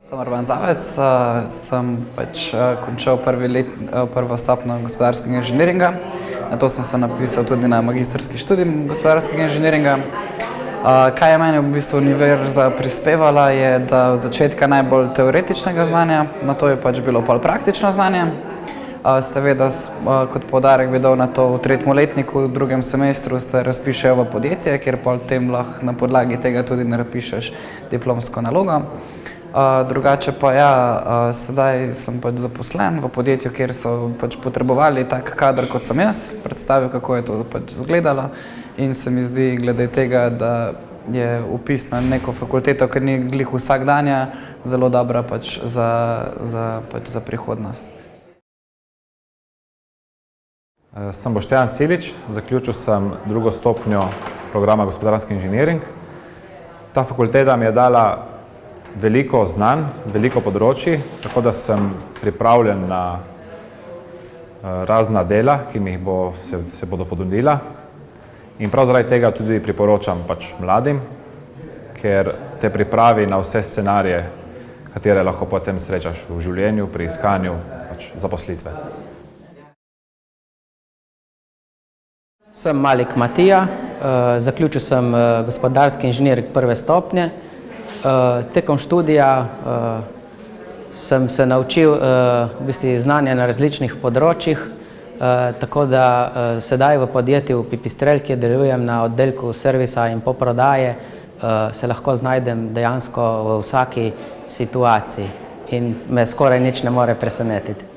Sem Urban Zavec, sem končal prvo stopnjo gospodarskega inženiringa, nato sem se napisal tudi na magistrski študij gospodarskega inženiringa. Kaj je meni v bistvu univerza prispevala, je, da od začetka najbolj teoretičnega znanja, nato je bilo pol praktično znanje. Seveda, kot poudarek bi dal na to, v tretjem letniku, v drugem semestru se razpišejo v podjetje, kjer potem lahko na podlagi tega tudi napišeš diplomsko nalogo. Drugače pa ja, sedaj sem zaposlen v podjetju, kjer so potrebovali tak kader, kot sem jaz, predstavil, kako je to izgledalo, in se mi zdi glede tega, da je vpis na neko fakulteto, ker ni glih vsakdanja, zelo dobra za prihodnost. Sem Boštjan Silič, zaključil sem drugo stopnjo programa gospodarski inženiring. Ta fakulteta mi je dala veliko znanj, veliko področji, tako da sem pripravljen na razna dela, ki mi se bodo ponudila. In prav zaradi tega tudi priporočam mladim, ker te pripravi na vse scenarije, katere lahko potem srečaš v življenju, pri iskanju zaposlitve. Sem Malik Matija, zaključil sem gospodarski inženiring prve stopnje. Tekom študija sem se naučil znanja na različnih področjih, tako da sedaj v podjetju Pipistrel, kjer delujem na oddelku servisa in poprodaje, se lahko znajdem dejansko v vsaki situaciji in me skoraj nič ne more presenetiti.